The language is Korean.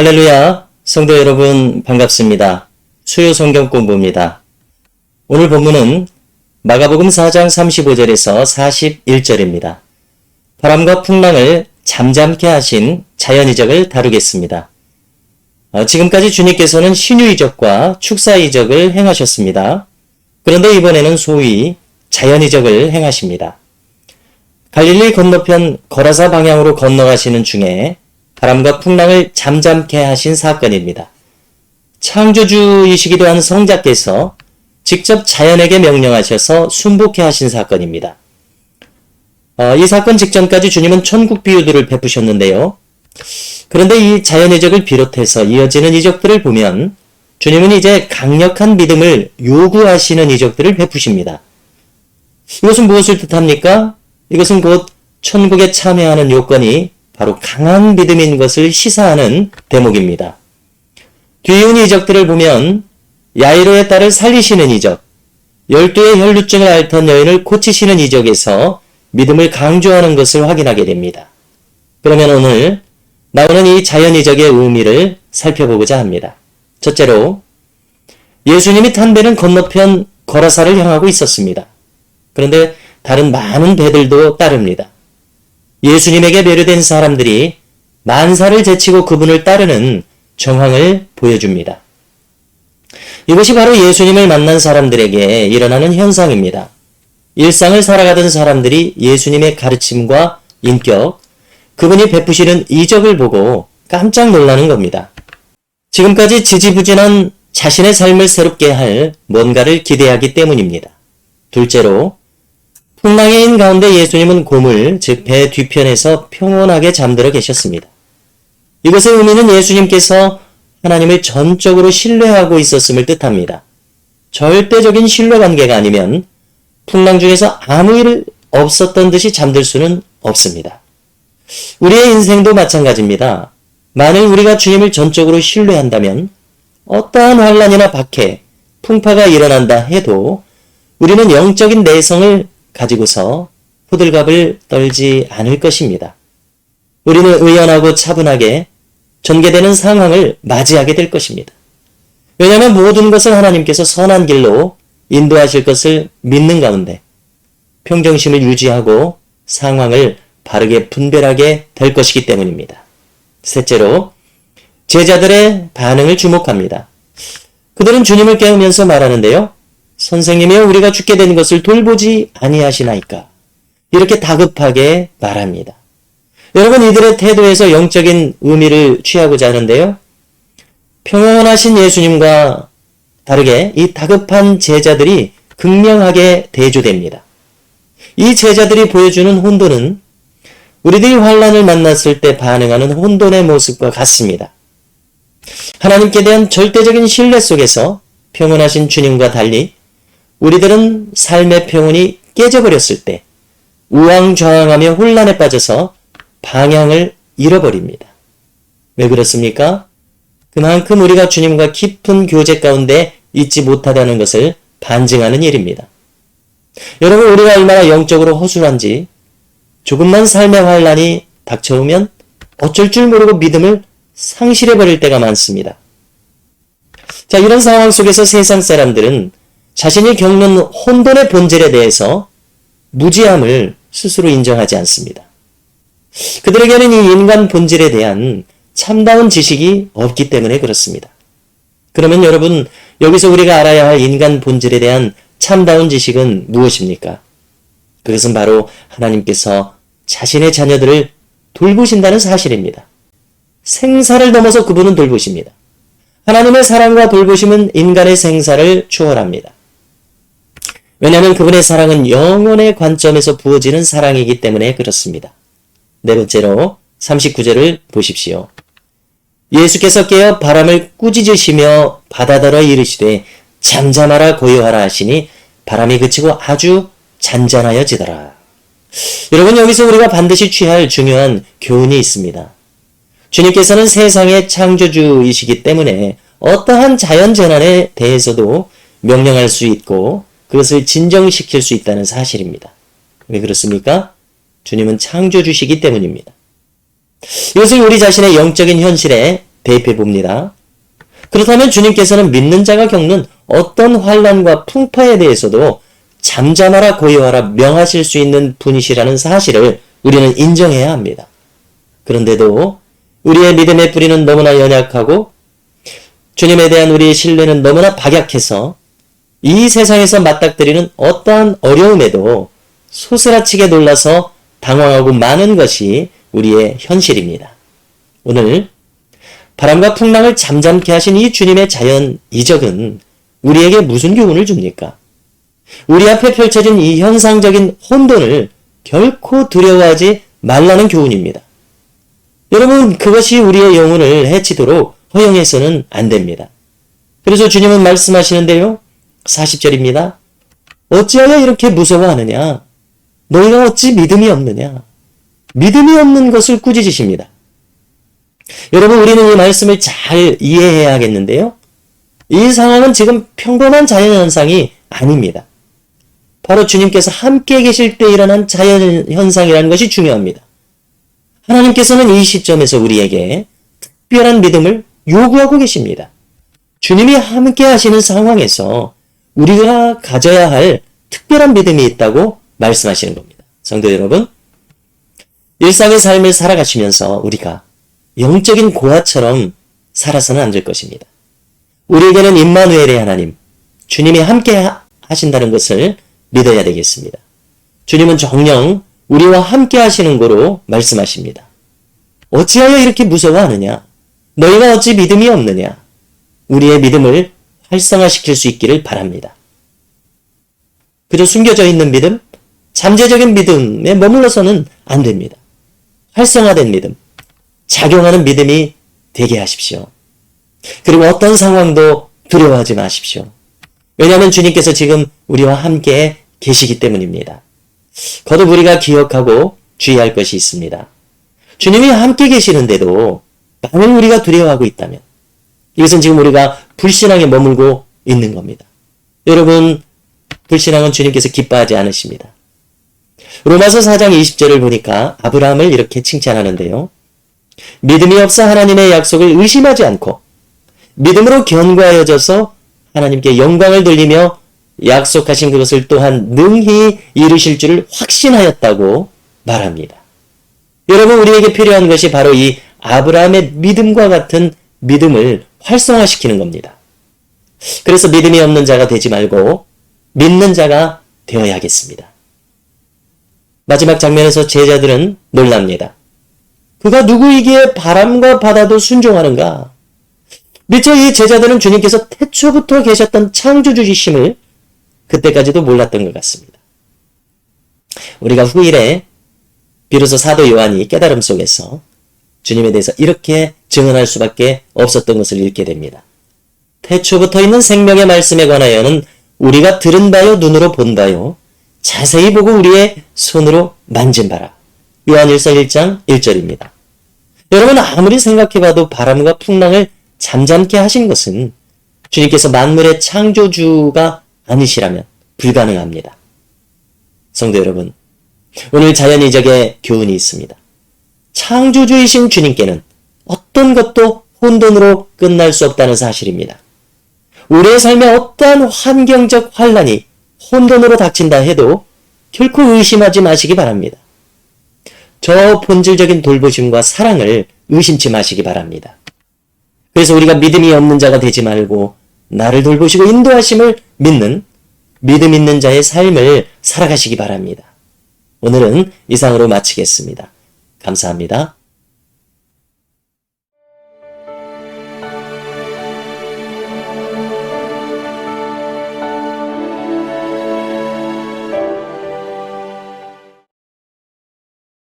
할렐루야, 성도 여러분 반갑습니다. 수요 성경 공부입니다. 오늘 본문은 마가복음 4장 35절에서 41절입니다. 바람과 풍랑을 잠잠케 하신 자연이적을 다루겠습니다. 지금까지 주님께서는 신유이적과 축사이적을 행하셨습니다. 그런데 이번에는 소위 자연이적을 행하십니다. 갈릴리 건너편 거라사 방향으로 건너가시는 중에 바람과 풍랑을 잠잠케 하신 사건입니다. 창조주이시기도 한 성자께서 직접 자연에게 명령하셔서 순복케 하신 사건입니다. 이 사건 직전까지 주님은 천국 비유들을 베푸셨는데요. 그런데 이 자연이적을 비롯해서 이어지는 이적들을 보면 주님은 이제 강력한 믿음을 요구하시는 이적들을 베푸십니다. 이것은 무엇을 뜻합니까? 이것은 곧 천국에 참여하는 요건이 바로 강한 믿음인 것을 시사하는 대목입니다. 뒤이은 이적들을 보면 야이로의 딸을 살리시는 이적, 12의 혈루증을 앓던 여인을 고치시는 이적에서 믿음을 강조하는 것을 확인하게 됩니다. 그러면 오늘 나오는 이 자연 이적의 의미를 살펴보고자 합니다. 첫째로 예수님이 탄 배는 건너편 거라사를 향하고 있었습니다. 그런데 다른 많은 배들도 따릅니다. 예수님에게 배려된 사람들이 만사를 제치고 그분을 따르는 정황을 보여줍니다. 이것이 바로 예수님을 만난 사람들에게 일어나는 현상입니다. 일상을 살아가던 사람들이 예수님의 가르침과 인격, 그분이 베푸시는 이적을 보고 깜짝 놀라는 겁니다. 지금까지 지지부진한 자신의 삶을 새롭게 할 뭔가를 기대하기 때문입니다. 둘째로 풍랑의 인 가운데 예수님은 고물, 즉 배 뒤편에서 평온하게 잠들어 계셨습니다. 이것의 의미는 예수님께서 하나님을 전적으로 신뢰하고 있었음을 뜻합니다. 절대적인 신뢰관계가 아니면 풍랑 중에서 아무 일 없었던 듯이 잠들 수는 없습니다. 우리의 인생도 마찬가지입니다. 만일 우리가 주님을 전적으로 신뢰한다면 어떠한 환란이나 박해, 풍파가 일어난다 해도 우리는 영적인 내성을 가지고서 호들갑을 떨지 않을 것입니다. 우리는 의연하고 차분하게 전개되는 상황을 맞이하게 될 것입니다. 왜냐하면 모든 것을 하나님께서 선한 길로 인도하실 것을 믿는 가운데 평정심을 유지하고 상황을 바르게 분별하게 될 것이기 때문입니다. 셋째로 제자들의 반응을 주목합니다. 그들은 주님을 깨우면서 말하는데요. 선생님이여 우리가 죽게 된 것을 돌보지 아니하시나이까? 이렇게 다급하게 말합니다. 여러분 이들의 태도에서 영적인 의미를 취하고자 하는데요. 평온하신 예수님과 다르게 이 다급한 제자들이 극명하게 대조됩니다. 이 제자들이 보여주는 혼돈은 우리들이 환란을 만났을 때 반응하는 혼돈의 모습과 같습니다. 하나님께 대한 절대적인 신뢰 속에서 평온하신 주님과 달리 우리들은 삶의 평온이 깨져버렸을 때 우왕좌왕하며 혼란에 빠져서 방향을 잃어버립니다. 왜 그렇습니까? 그만큼 우리가 주님과 깊은 교제 가운데 있지 못하다는 것을 반증하는 일입니다. 여러분 우리가 얼마나 영적으로 허술한지 조금만 삶의 환란이 닥쳐오면 어쩔 줄 모르고 믿음을 상실해버릴 때가 많습니다. 자, 이런 상황 속에서 세상 사람들은 자신이 겪는 혼돈의 본질에 대해서 무지함을 스스로 인정하지 않습니다. 그들에게는 이 인간 본질에 대한 참다운 지식이 없기 때문에 그렇습니다. 그러면 여러분 여기서 우리가 알아야 할 인간 본질에 대한 참다운 지식은 무엇입니까? 그것은 바로 하나님께서 자신의 자녀들을 돌보신다는 사실입니다. 생사를 넘어서 그분은 돌보십니다. 하나님의 사랑과 돌보심은 인간의 생사를 초월합니다. 왜냐하면 그분의 사랑은 영혼의 관점에서 부어지는 사랑이기 때문에 그렇습니다. 네 번째로 39절을 보십시오. 예수께서 깨어 바람을 꾸짖으시며 바다더러 이르시되 잠잠하라 고요하라 하시니 바람이 그치고 아주 잔잔하여지더라. 여러분 여기서 우리가 반드시 취할 중요한 교훈이 있습니다. 주님께서는 세상의 창조주이시기 때문에 어떠한 자연재난에 대해서도 명령할 수 있고 그것을 진정시킬 수 있다는 사실입니다. 왜 그렇습니까? 주님은 창조주시기 때문입니다. 이것을 우리 자신의 영적인 현실에 대입해 봅니다. 그렇다면 주님께서는 믿는 자가 겪는 어떤 환난과 풍파에 대해서도 잠잠하라 고요하라 명하실 수 있는 분이시라는 사실을 우리는 인정해야 합니다. 그런데도 우리의 믿음의 뿌리는 너무나 연약하고 주님에 대한 우리의 신뢰는 너무나 박약해서 이 세상에서 맞닥뜨리는 어떠한 어려움에도 소스라치게 놀라서 당황하고 마는 것이 우리의 현실입니다. 오늘 바람과 풍랑을 잠잠케 하신 이 주님의 자연 이적은 우리에게 무슨 교훈을 줍니까? 우리 앞에 펼쳐진 이 현상적인 혼돈을 결코 두려워하지 말라는 교훈입니다. 여러분, 그것이 우리의 영혼을 해치도록 허용해서는 안 됩니다. 그래서 주님은 말씀하시는데요. 40절입니다. 어찌하여 이렇게 무서워하느냐? 너희가 어찌 믿음이 없느냐? 믿음이 없는 것을 꾸짖으십니다. 여러분, 우리는 이 말씀을 잘 이해해야 하겠는데요. 이 상황은 지금 평범한 자연현상이 아닙니다. 바로 주님께서 함께 계실 때 일어난 자연현상이라는 것이 중요합니다. 하나님께서는 이 시점에서 우리에게 특별한 믿음을 요구하고 계십니다. 주님이 함께 하시는 상황에서 우리가 가져야 할 특별한 믿음이 있다고 말씀하시는 겁니다. 성도 여러분, 일상의 삶을 살아가시면서 우리가 영적인 고아처럼 살아서는 안 될 것입니다. 우리에게는 임마누엘의 하나님, 주님이 함께 하신다는 것을 믿어야 되겠습니다. 주님은 정녕 우리와 함께 하시는 거로 말씀하십니다. 어찌하여 이렇게 무서워하느냐? 너희가 어찌 믿음이 없느냐? 우리의 믿음을 활성화시킬 수 있기를 바랍니다. 그저 숨겨져 있는 믿음, 잠재적인 믿음에 머물러서는 안 됩니다. 활성화된 믿음, 작용하는 믿음이 되게 하십시오. 그리고 어떤 상황도 두려워하지 마십시오. 왜냐하면 주님께서 지금 우리와 함께 계시기 때문입니다. 거듭 우리가 기억하고 주의할 것이 있습니다. 주님이 함께 계시는데도 만일 우리가 두려워하고 있다면 이것은 지금 우리가 불신앙에 머물고 있는 겁니다. 여러분, 불신앙은 주님께서 기뻐하지 않으십니다. 로마서 4장 20절을 보니까 아브라함을 이렇게 칭찬하는데요. 믿음이 없어 하나님의 약속을 의심하지 않고 믿음으로 견고하여져서 하나님께 영광을 돌리며 약속하신 그것을 또한 능히 이루실 줄을 확신하였다고 말합니다. 여러분, 우리에게 필요한 것이 바로 이 아브라함의 믿음과 같은 믿음을 활성화시키는 겁니다. 그래서 믿음이 없는 자가 되지 말고 믿는 자가 되어야겠습니다. 마지막 장면에서 제자들은 놀랍니다. 그가 누구이기에 바람과 바다도 순종하는가? 미처 이 제자들은 주님께서 태초부터 계셨던 창조주이심을 그때까지도 몰랐던 것 같습니다. 우리가 후일에 비로소 사도 요한이 깨달음 속에서 주님에 대해서 이렇게 증언할 수밖에 없었던 것을 읽게 됩니다. 태초부터 있는 생명의 말씀에 관하여는 우리가 들은 바요 눈으로 본 바요 자세히 보고 우리의 손으로 만진 바라. 요한일서 1장 1절입니다. 여러분, 아무리 생각해봐도 바람과 풍랑을 잠잠케 하신 것은 주님께서 만물의 창조주가 아니시라면 불가능합니다. 성도 여러분, 오늘 자연이적의 교훈이 있습니다. 창조주이신 주님께는 어떤 것도 혼돈으로 끝날 수 없다는 사실입니다. 우리의 삶에 어떠한 환경적 환란이 혼돈으로 닥친다 해도 결코 의심하지 마시기 바랍니다. 저 본질적인 돌보심과 사랑을 의심치 마시기 바랍니다. 그래서 우리가 믿음이 없는 자가 되지 말고 나를 돌보시고 인도하심을 믿는 믿음 있는 자의 삶을 살아가시기 바랍니다. 오늘은 이상으로 마치겠습니다. 감사합니다.